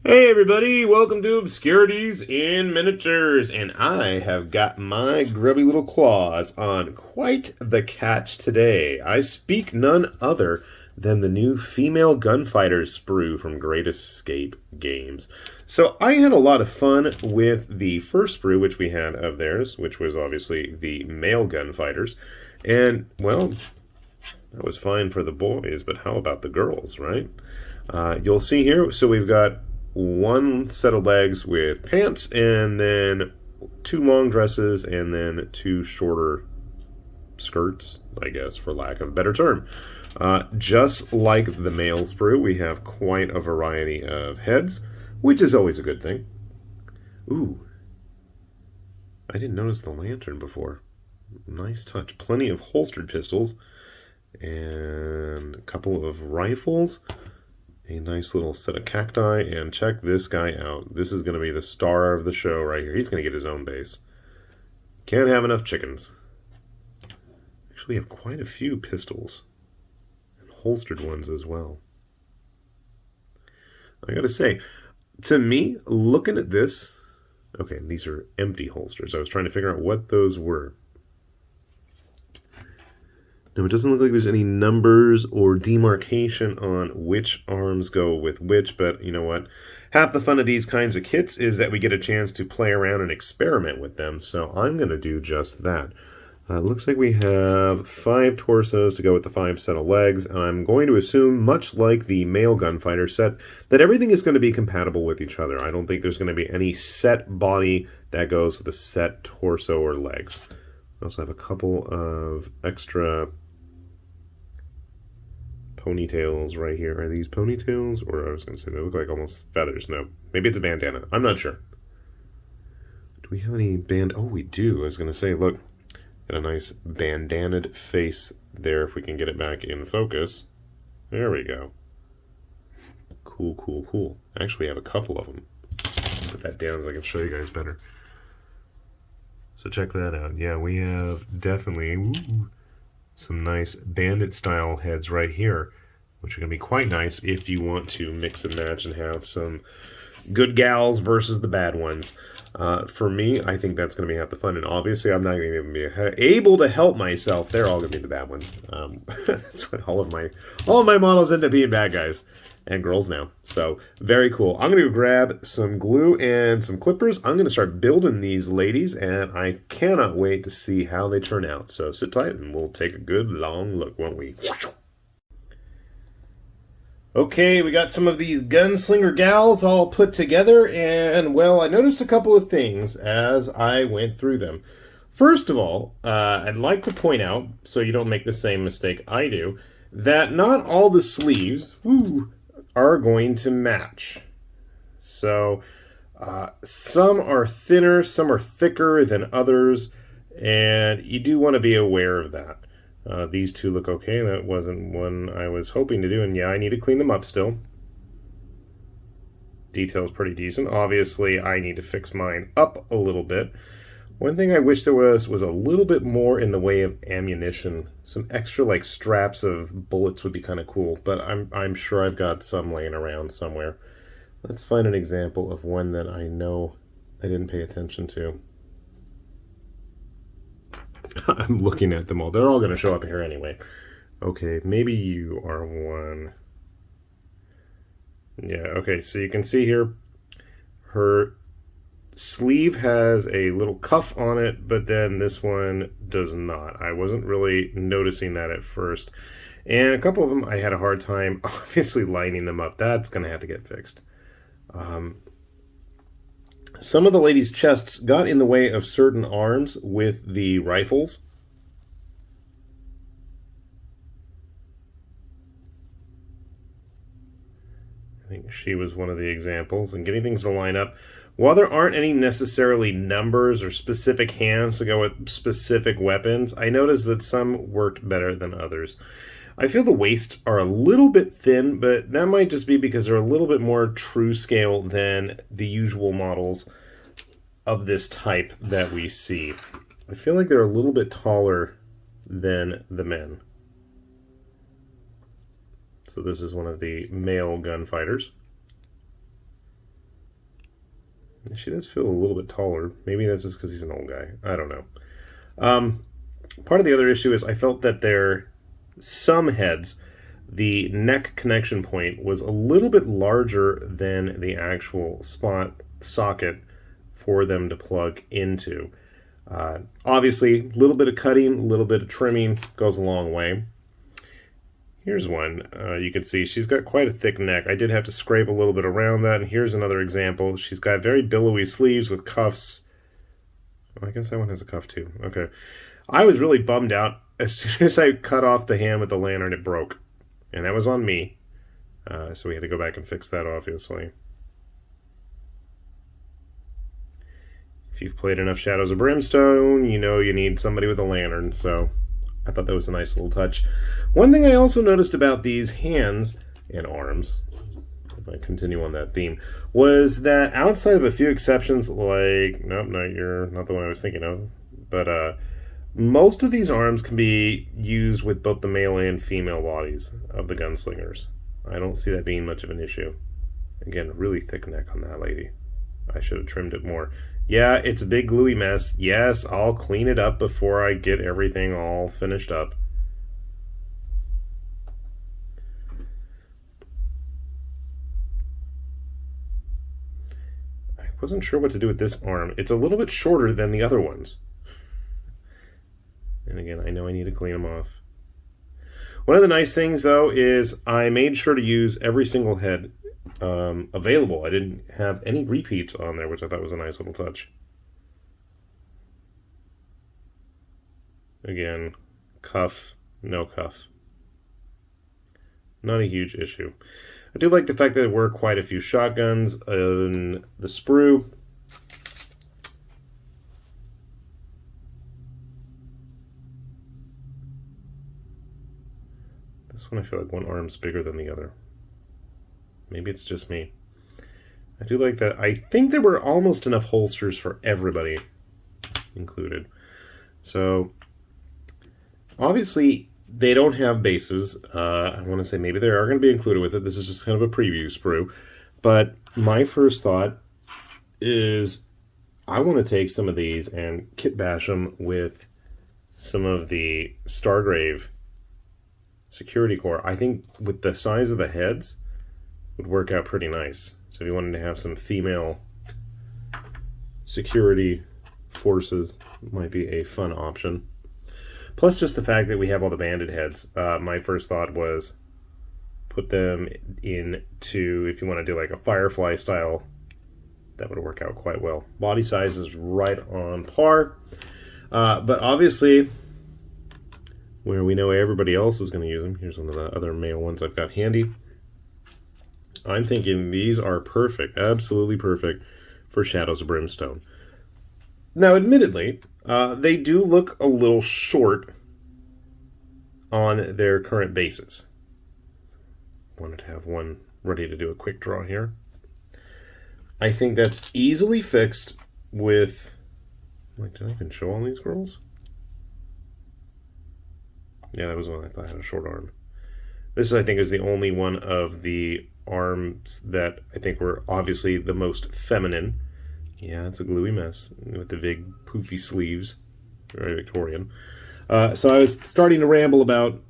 Hey everybody, welcome to Obscurities in Miniatures, and I have got my grubby little claws on quite the catch today. I speak none other than the new female gunfighters sprue from Great Escape Games. So I had a lot of fun with the first sprue which we had of theirs, which was obviously the male gunfighters, and well, that was fine for the boys, but how about the girls, right? You'll see here, so we've got one set of legs with pants, and then two long dresses, and then two shorter skirts, I guess, for lack of a better term. Just like the male sprue, we have quite a variety of heads, which is always a good thing. Ooh, I didn't notice the lantern before. Nice touch. Plenty of holstered pistols, and a couple of rifles. A nice little set of cacti, and check this guy out. This is going to be the star of the show right here. He's going to get his own base. Can't have enough chickens. Actually, we have quite a few pistols, and holstered ones as well. I gotta say, to me, looking at this, okay, these are empty holsters. I was trying to figure out what those were. Now, it doesn't look like there's any numbers or demarcation on which arms go with which, but you know what? Half the fun of these kinds of kits is that we get a chance to play around and experiment with them, so I'm going to do just that. Looks like we have 5 torsos to go with the 5 set of legs, and I'm going to assume, much like the male gunfighter set, that everything is going to be compatible with each other. I don't think there's going to be any set body that goes with a set torso or legs. We also have a couple of extra ponytails right here. Are these ponytails? Or I was going to say they look like almost feathers. No, maybe it's a bandana. I'm not sure. Do we have any band? Oh, we do. I was going to say, look, got a nice bandanaed face there if we can get it back in focus. There we go. Cool, cool, cool. Actually, we have a couple of them. Put that down so I can show you guys better. So check that out. Yeah, we have definitely some nice bandit-style heads right here, which are going to be quite nice if you want to mix and match and have some good gals versus the bad ones. For me, I think that's going to be half the fun, and obviously I'm not going to even be able to help myself. They're all going to be the bad ones. That's what all of my models end up being bad guys. And girls now. So, very cool. I'm going to go grab some glue and some clippers. I'm going to start building these ladies, and I cannot wait to see how they turn out. So, sit tight, and we'll take a good long look, won't we? Okay, we got some of these gunslinger gals all put together, and, well, I noticed a couple of things as I went through them. First of all, I'd like to point out, so you don't make the same mistake I do, that not all the sleeves are going to match. So some are thinner, some are thicker than others, and you do want to be aware of that. These two look okay. That wasn't one I was hoping to do, and yeah, I need to clean them up still. Detail's pretty decent. Obviously, I need to fix mine up a little bit. One thing I wish there was a little bit more in the way of ammunition. Some extra like straps of bullets would be kind of cool, but I'm sure I've got some laying around somewhere. Let's find an example of one that I know I didn't pay attention to. I'm looking at them all. They're all going to show up here anyway. Okay, maybe you are one. Yeah, okay, so you can see here her sleeve has a little cuff on it, but then this one does not. I wasn't really noticing that at first. And a couple of them I had a hard time obviously lining them up. That's going to have to get fixed. Some of the ladies' chests got in the way of certain arms with the rifles. I think she was one of the examples. And getting things to line up. While there aren't any necessarily numbers or specific hands to go with specific weapons, I noticed that some worked better than others. I feel the waists are a little bit thin, but that might just be because they're a little bit more true scale than the usual models of this type that we see. I feel like they're a little bit taller than the men. So this is one of the male gunfighters. She does feel a little bit taller. Maybe that's just because he's an old guy. I don't know. Part of the other issue is I felt that some heads, the neck connection point was a little bit larger than the actual socket for them to plug into. Obviously, a little bit of cutting, a little bit of trimming goes a long way. Here's one. You can see she's got quite a thick neck. I did have to scrape a little bit around that, and here's another example. She's got very billowy sleeves with cuffs. I guess that one has a cuff too. Okay. I was really bummed out. As soon as I cut off the hand with the lantern, it broke. And that was on me. So we had to go back and fix that, obviously. If you've played enough Shadows of Brimstone, you know you need somebody with a lantern, so I thought that was a nice little touch. One thing I also noticed about these hands and arms, if I continue on that theme, was that outside of a few exceptions, like, nope, you're not the one I was thinking of, but most of these arms can be used with both the male and female bodies of the gunslingers. I don't see that being much of an issue. Again, really thick neck on that lady. I should have trimmed it more. Yeah, it's a big gluey mess. Yes, I'll clean it up before I get everything all finished up. I wasn't sure what to do with this arm. It's a little bit shorter than the other ones. And again, I know I need to clean them off. One of the nice things, though, is I made sure to use every single head available. I didn't have any repeats on there, which I thought was a nice little touch. Again, cuff, no cuff. Not a huge issue. I do like the fact that there were quite a few shotguns in the sprue. This one I feel like one arm's bigger than the other. Maybe it's just me. I do like that. I think there were almost enough holsters for everybody included. So, obviously, they don't have bases. I want to say maybe they are going to be included with it. This is just kind of a preview sprue. But my first thought is I want to take some of these and kitbash them with some of the Stargrave security core. I think with the size of the heads would work out pretty nice. So if you wanted to have some female security forces, it might be a fun option. Plus just the fact that we have all the banded heads. My first thought was put them into, if you want to do like a Firefly style, that would work out quite well. Body size is right on par. But obviously, where we know everybody else is going to use them, here's one of the other male ones I've got handy. I'm thinking these are perfect, absolutely perfect for Shadows of Brimstone. Now, admittedly, they do look a little short on their current bases. Wanted to have one ready to do a quick draw here. I think that's easily fixed with... Wait, did I even show all these girls? Yeah, that was one I thought had a short arm. This, I think, is the only one of the arms that I think were obviously the most feminine. Yeah, it's a gluey mess with the big poofy sleeves. Very Victorian. So I was starting to ramble about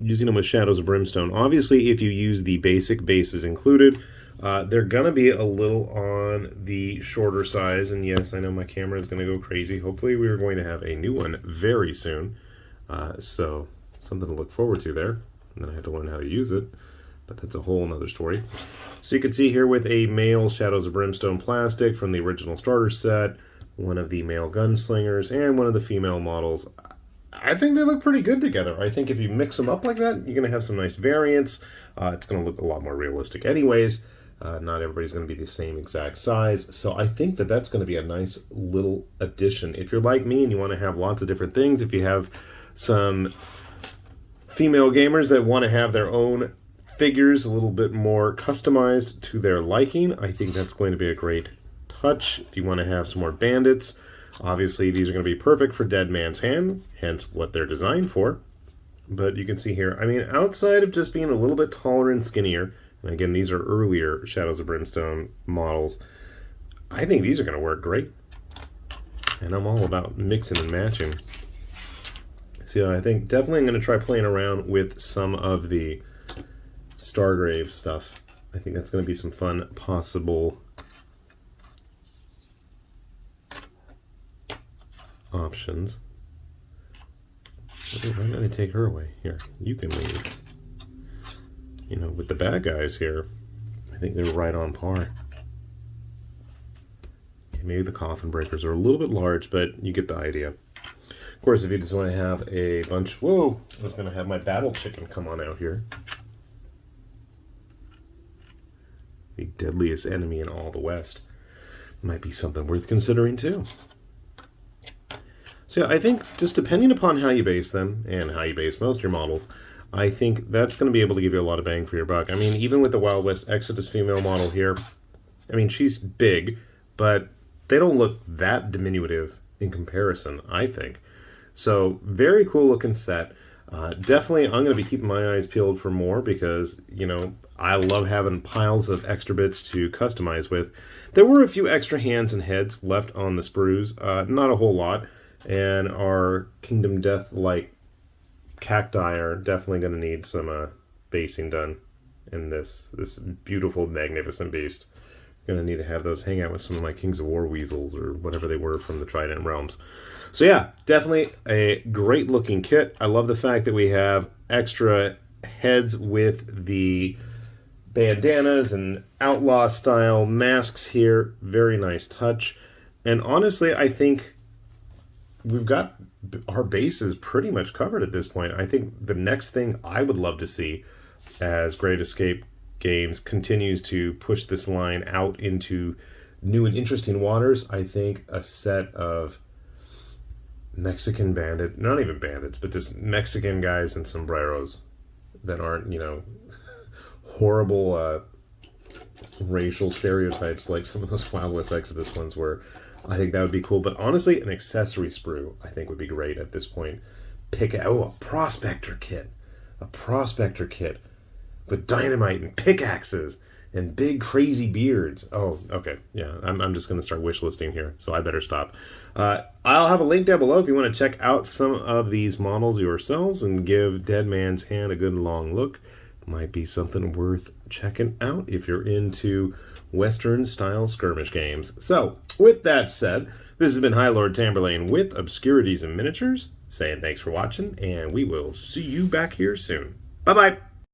using them with Shadows of Brimstone. Obviously, if you use the basic bases included, they're going to be a little on the shorter size. And yes, I know my camera is going to go crazy. Hopefully, we are going to have a new one very soon. So something to look forward to there. And then I have to learn how to use it. But that's a whole nother story. So you can see here with a male Shadows of Brimstone plastic from the original starter set, one of the male gunslingers, and one of the female models. I think they look pretty good together. I think if you mix them up like that, you're going to have some nice variants. It's going to look a lot more realistic anyways. Not everybody's going to be the same exact size. So I think that that's going to be a nice little addition. If you're like me and you want to have lots of different things, if you have some female gamers that want to have their own figures a little bit more customized to their liking, I think that's going to be a great touch. If you want to have some more bandits, obviously these are going to be perfect for Dead Man's Hand, hence what they're designed for. But you can see here, I mean, outside of just being a little bit taller and skinnier, and again, these are earlier Shadows of Brimstone models, I think these are going to work great. And I'm all about mixing and matching. So I think definitely I'm going to try playing around with some of the Stargrave stuff. I think that's going to be some fun possible options. I'm going to take her away. Here, you can leave. You know, with the bad guys here, I think they're right on par. Okay, maybe the coffin breakers are a little bit large, but you get the idea. Of course, if you just want to have a bunch... Whoa! I was going to have my battle chicken come on out here. The deadliest enemy in all the West. Might be something worth considering, too. So yeah, I think just depending upon how you base them, and how you base most of your models, I think that's going to be able to give you a lot of bang for your buck. I mean, even with the Wild West Exodus female model here, I mean, she's big, but they don't look that diminutive in comparison, I think. So, very cool looking set. Definitely, I'm going to be keeping my eyes peeled for more because, you know, I love having piles of extra bits to customize with. There were a few extra hands and heads left on the sprues, not a whole lot. And our Kingdom Death-like cacti are definitely going to need some basing done in this beautiful, magnificent beast. Going to need to have those hang out with some of my Kings of War weasels or whatever they were from the Trident Realms. So yeah, definitely a great-looking kit. I love the fact that we have extra heads with the bandanas and outlaw-style masks here. Very nice touch. And honestly, I think we've got our bases pretty much covered at this point. I think the next thing I would love to see as Great Escape Games continues to push this line out into new and interesting waters, I think a set of Mexican bandit, not even bandits, but just Mexican guys in sombreros that aren't, you know, horrible racial stereotypes like some of those Wild West Exodus ones were. I think that would be cool. But honestly, an accessory sprue I think would be great at this point. A prospector kit. A prospector kit with dynamite and pickaxes and big crazy beards. Oh, okay. Yeah, I'm just going to start wish listing here, so I better stop. I'll have a link down below if you want to check out some of these models yourselves and give Dead Man's Hand a good long look. Might be something worth checking out if you're into Western-style skirmish games. So, with that said, this has been High Lord Tamberlane with Obscurities and Miniatures, saying thanks for watching, and we will see you back here soon. Bye-bye!